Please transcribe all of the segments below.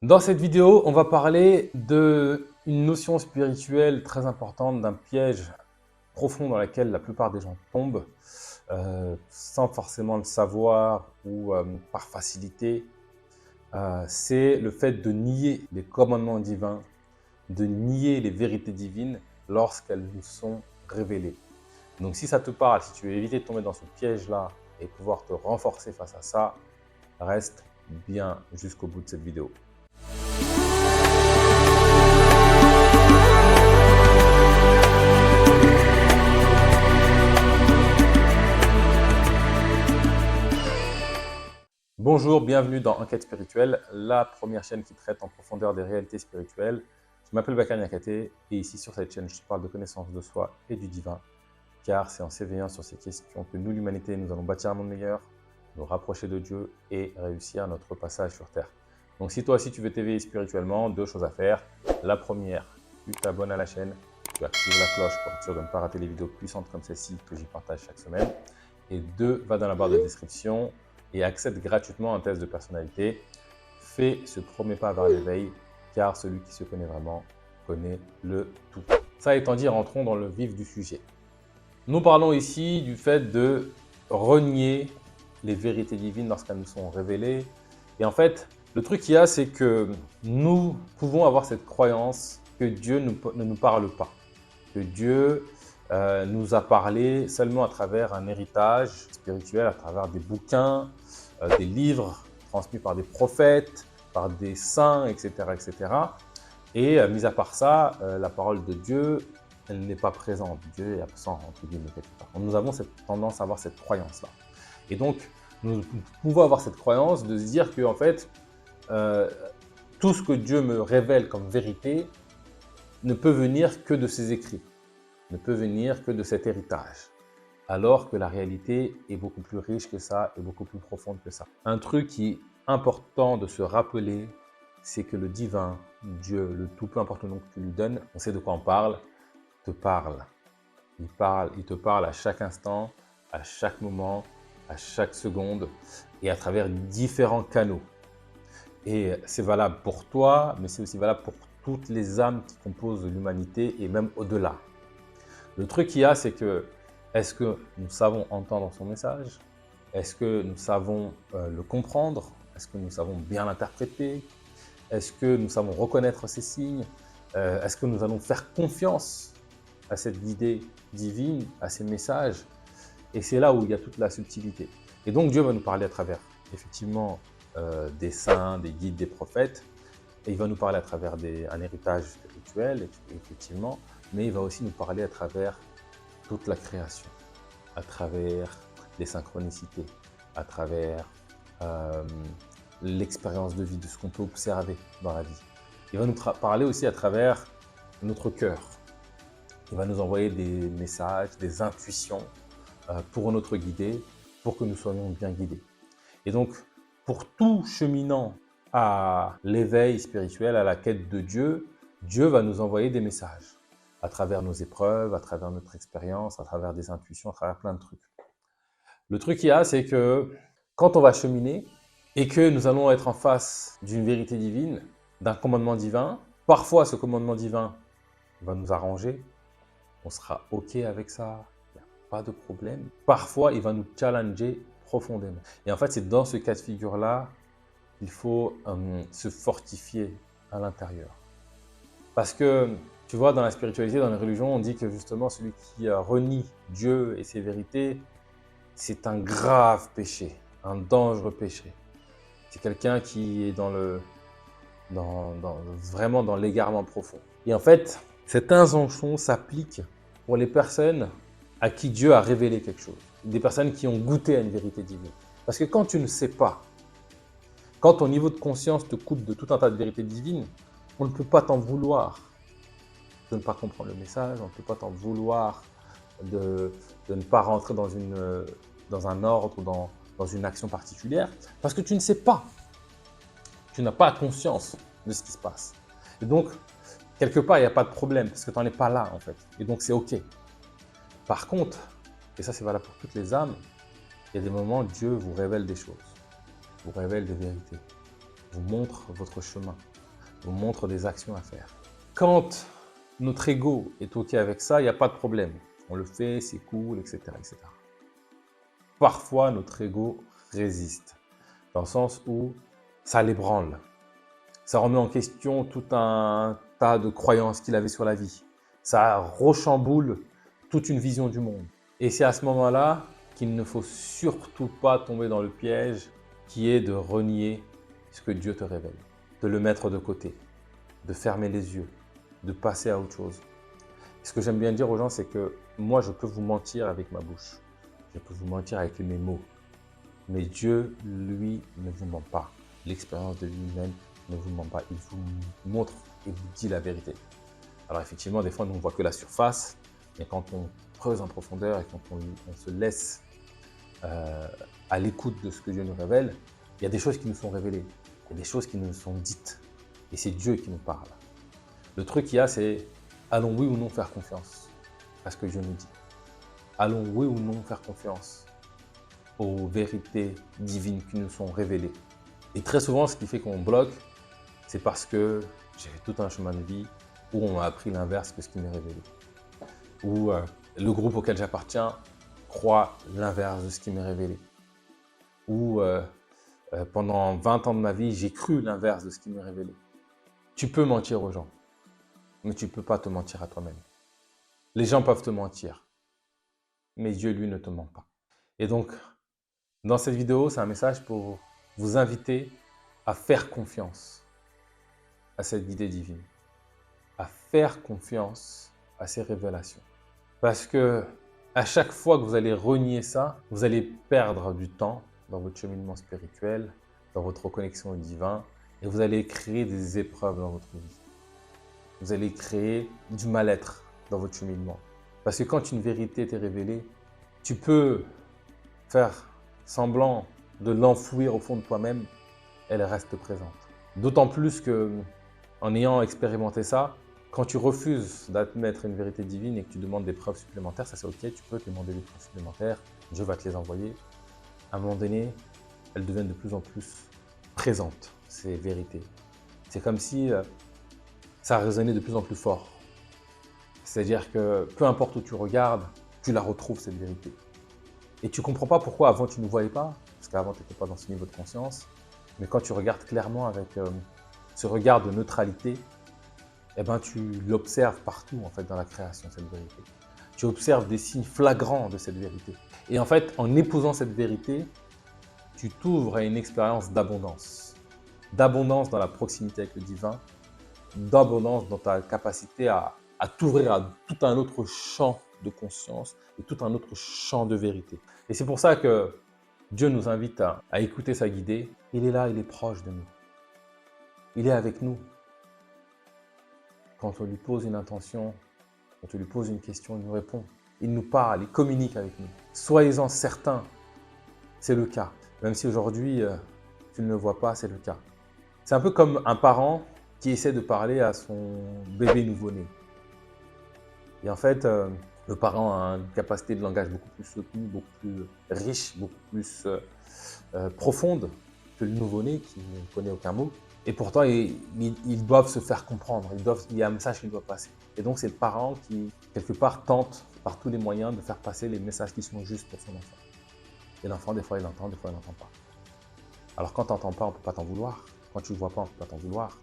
Dans cette vidéo, on va parler d'une notion spirituelle très importante, d'un piège profond dans lequel la plupart des gens tombent, sans forcément le savoir ou par facilité. C'est le fait de nier les commandements divins, de nier les vérités divines lorsqu'elles nous sont révélées. Donc si ça te parle, si tu veux éviter de tomber dans ce piège-là et pouvoir te renforcer face à ça, reste bien jusqu'au bout de cette vidéo. Bonjour, bienvenue dans Enquête spirituelle, la première chaîne qui traite en profondeur des réalités spirituelles. Je m'appelle Bakar Niakate et ici sur cette chaîne, je te parle de connaissance de soi et du divin, car c'est en s'éveillant sur ces questions que nous, l'humanité, nous allons bâtir un monde meilleur, nous rapprocher de Dieu et réussir notre passage sur Terre. Donc si toi aussi tu veux t'éveiller spirituellement, deux choses à faire. La première, tu t'abonnes à la chaîne, tu actives la cloche pour être sûr de ne pas rater les vidéos puissantes comme celle-ci que j'y partage chaque semaine. Et deux, va dans la barre de description et accède gratuitement à un test de personnalité. Fais ce premier pas vers l'éveil, car celui qui se connaît vraiment connaît le tout. Ça étant dit, rentrons dans le vif du sujet. Nous parlons ici du fait de renier les vérités divines lorsqu'elles nous sont révélées. Et en fait, le truc qu'il y a, c'est que nous pouvons avoir cette croyance que Dieu ne nous parle pas, que Dieu nous a parlé seulement à travers un héritage spirituel, à travers des bouquins, des livres transmis par des prophètes, par des saints, etc. etc. Et mis à part ça, la parole de Dieu, elle n'est pas présente. Dieu est absent, entre guillemets, quelque part. Nous avons cette tendance à avoir cette croyance-là. Et donc, nous pouvons avoir cette croyance de se dire que, en fait, tout ce que Dieu me révèle comme vérité ne peut venir que de ses écrits, ne peut venir que de cet héritage. Alors que la réalité est beaucoup plus riche que ça et beaucoup plus profonde que ça. Un truc qui est important de se rappeler, c'est que le divin, Dieu, le tout, peu importe le nom que tu lui donnes, on sait de quoi on parle, te parle. Il te parle à chaque instant, à chaque moment, à chaque seconde et à travers différents canaux. Et c'est valable pour toi, mais c'est aussi valable pour toutes les âmes qui composent l'humanité et même au-delà. Le truc qu'il y a, c'est que est-ce que nous savons entendre son message? Est-ce que nous savons le comprendre? Est-ce que nous savons bien l'interpréter? Est-ce que nous savons reconnaître ses signes? Est-ce que nous allons faire confiance à cette guidée divine, à ses messages? Et c'est là où il y a toute la subtilité. Et donc Dieu va nous parler à travers, effectivement, des saints, des guides, des prophètes. Et il va nous parler à travers un héritage spirituel, effectivement, mais il va aussi nous parler à travers toute la création, à travers les synchronicités, à travers l'expérience de vie, de ce qu'on peut observer dans la vie. Il va nous parler aussi à travers notre cœur. Il va nous envoyer des messages, des intuitions pour notre guider, pour que nous soyons bien guidés. Et donc, pour tout cheminant à l'éveil spirituel, à la quête de Dieu, Dieu va nous envoyer des messages à travers nos épreuves, à travers notre expérience, à travers des intuitions, à travers plein de trucs. Le truc qu'il y a, c'est que quand on va cheminer et que nous allons être en face d'une vérité divine, d'un commandement divin, parfois ce commandement divin va nous arranger, on sera OK avec ça, il n'y a pas de problème. Parfois, il va nous challenger profondément. Et en fait, c'est dans ce cas de figure-là qu'il faut se fortifier à l'intérieur. Parce que, tu vois, dans la spiritualité, dans les religions, on dit que justement, celui qui renie Dieu et ses vérités, c'est un grave péché, un dangereux péché. C'est quelqu'un qui est vraiment dans l'égarement profond. Et en fait, cette injonction s'applique pour les personnes à qui Dieu a révélé quelque chose. Des personnes qui ont goûté à une vérité divine. Parce que quand tu ne sais pas, quand ton niveau de conscience te coupe de tout un tas de vérités divines, on ne peut pas t'en vouloir de ne pas comprendre le message, on ne peut pas t'en vouloir de ne pas rentrer dans un ordre ou dans une action particulière, parce que tu ne sais pas. Tu n'as pas conscience de ce qui se passe. Et donc, quelque part, il n'y a pas de problème, parce que tu n'en es pas là, en fait. Et donc, c'est OK. Par contre, et ça c'est valable pour toutes les âmes, il y a des moments où Dieu vous révèle des choses, vous révèle des vérités. vous montre votre chemin, vous montre des actions à faire. Quand notre ego est OK avec ça, il n'y a pas de problème. On le fait, c'est cool, etc., etc. Parfois, notre ego résiste, dans le sens où ça l'ébranle. Ça remet en question tout un tas de croyances qu'il avait sur la vie. Ça rechamboule toute une vision du monde. Et c'est à ce moment-là qu'il ne faut surtout pas tomber dans le piège qui est de renier ce que Dieu te révèle, de le mettre de côté, de fermer les yeux, de passer à autre chose. Ce que j'aime bien dire aux gens, c'est que moi, je peux vous mentir avec ma bouche. Je peux vous mentir avec mes mots. Mais Dieu, lui, ne vous ment pas. L'expérience de lui-même ne vous ment pas. Il vous montre et vous dit la vérité. Alors effectivement, des fois, nous, on ne voit que la surface. Mais quand on creuse en profondeur et quand on se laisse à l'écoute de ce que Dieu nous révèle, il y a des choses qui nous sont révélées. Il y a des choses qui nous sont dites. Et c'est Dieu qui nous parle. Le truc qu'il y a, c'est allons oui ou non faire confiance à ce que Dieu nous dit. Allons oui ou non faire confiance aux vérités divines qui nous sont révélées. Et très souvent, ce qui fait qu'on bloque, c'est parce que j'ai fait tout un chemin de vie où on m'a appris l'inverse que ce qui m'est révélé. Où le groupe auquel j'appartiens croit l'inverse de ce qui m'est révélé. Où pendant 20 ans de ma vie, j'ai cru l'inverse de ce qui m'est révélé. Tu peux mentir aux gens, mais tu ne peux pas te mentir à toi-même. Les gens peuvent te mentir, mais Dieu, lui, ne te ment pas. Et donc, dans cette vidéo, c'est un message pour vous inviter à faire confiance à cette guidée divine, à faire confiance à ces révélations. Parce que à chaque fois que vous allez renier ça, vous allez perdre du temps dans votre cheminement spirituel, dans votre reconnexion au divin, et vous allez créer des épreuves dans votre vie. Vous allez créer du mal-être dans votre cheminement. Parce que quand une vérité t'est révélée, tu peux faire semblant de l'enfouir au fond de toi-même, elle reste présente. D'autant plus que, en ayant expérimenté ça, quand tu refuses d'admettre une vérité divine et que tu demandes des preuves supplémentaires, ça c'est ok, tu peux te demander des preuves supplémentaires, Dieu va te les envoyer. À un moment donné, elles deviennent de plus en plus présentes, ces vérités. C'est comme si ça résonnait de plus en plus fort. C'est-à-dire que peu importe où tu regardes, tu la retrouves cette vérité. Et tu ne comprends pas pourquoi avant tu ne voyais pas, parce qu'avant tu n'étais pas dans ce niveau de conscience, mais quand tu regardes clairement avec ce regard de neutralité, eh ben, tu l'observes partout en fait, dans la création, cette vérité. Tu observes des signes flagrants de cette vérité. Et en fait, en épousant cette vérité, tu t'ouvres à une expérience d'abondance. D'abondance dans la proximité avec le divin, d'abondance dans ta capacité à t'ouvrir à tout un autre champ de conscience et tout un autre champ de vérité. Et c'est pour ça que Dieu nous invite à écouter sa guidée. Il est là, il est proche de nous. Il est avec nous. Quand on lui pose une intention, quand on lui pose une question, il nous répond. Il nous parle, il communique avec nous. Soyez-en certains, c'est le cas. Même si aujourd'hui, tu ne le vois pas, c'est le cas. C'est un peu comme un parent qui essaie de parler à son bébé nouveau-né. Et en fait, le parent a une capacité de langage beaucoup plus soutenue, beaucoup plus riche, beaucoup plus profonde que le nouveau-né qui ne connaît aucun mot. Et pourtant, ils doivent se faire comprendre, il y a un message qui doit passer. Et donc, c'est le parent qui, quelque part, tente par tous les moyens de faire passer les messages qui sont justes pour son enfant. Et l'enfant, des fois, il entend, des fois, il n'entend pas. Alors, quand tu n'entends pas, on ne peut pas t'en vouloir. Quand tu ne vois pas, on ne peut pas t'en vouloir.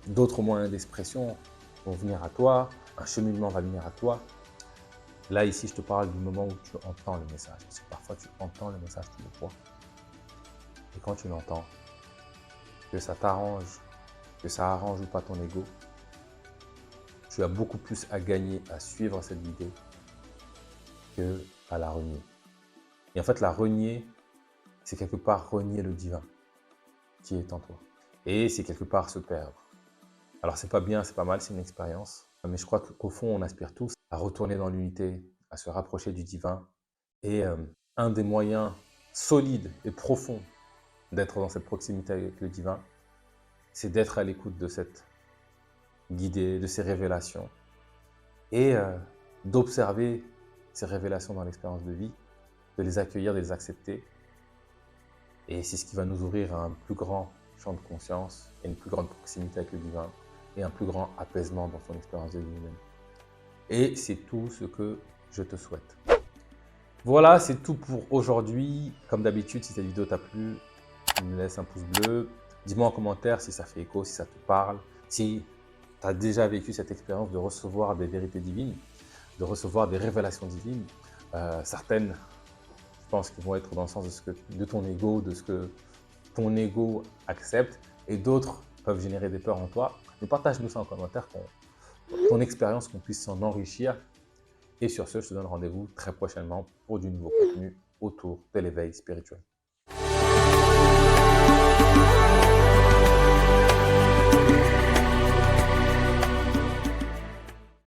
D'autres moyens d'expression vont venir à toi, un cheminement va venir à toi. Là, ici, je te parle du moment où tu entends le message. Parce que parfois, tu entends le message, tu le vois. Et quand tu l'entends, que ça t'arrange, que ça arrange ou pas ton ego, tu as beaucoup plus à gagner à suivre cette idée qu'à la renier. Et en fait, la renier, c'est quelque part renier le divin qui est en toi. Et c'est quelque part se perdre. Alors, c'est pas bien, c'est pas mal, c'est une expérience. Mais je crois qu'au fond, on aspire tous à retourner dans l'unité, à se rapprocher du divin. Et un des moyens solides et profonds d'être dans cette proximité avec le divin, c'est d'être à l'écoute de cette guidée, de ces révélations et d'observer ces révélations dans l'expérience de vie, de les accueillir, de les accepter. Et c'est ce qui va nous ouvrir à un plus grand champ de conscience et une plus grande proximité avec le divin et un plus grand apaisement dans ton expérience de vie humaine. Et c'est tout ce que je te souhaite. Voilà, c'est tout pour aujourd'hui. Comme d'habitude, si cette vidéo t'a plu, tu me laisses un pouce bleu. Dis-moi en commentaire si ça fait écho, si ça te parle, si tu as déjà vécu cette expérience de recevoir des vérités divines, de recevoir des révélations divines. Certaines, je pense, qui vont être dans le sens de ton ego, de ce que ton ego accepte, et d'autres peuvent générer des peurs en toi. Mais partage-nous ça en commentaire, ton expérience, qu'on puisse s'en enrichir. Et sur ce, je te donne rendez-vous très prochainement pour du nouveau contenu autour de l'éveil spirituel.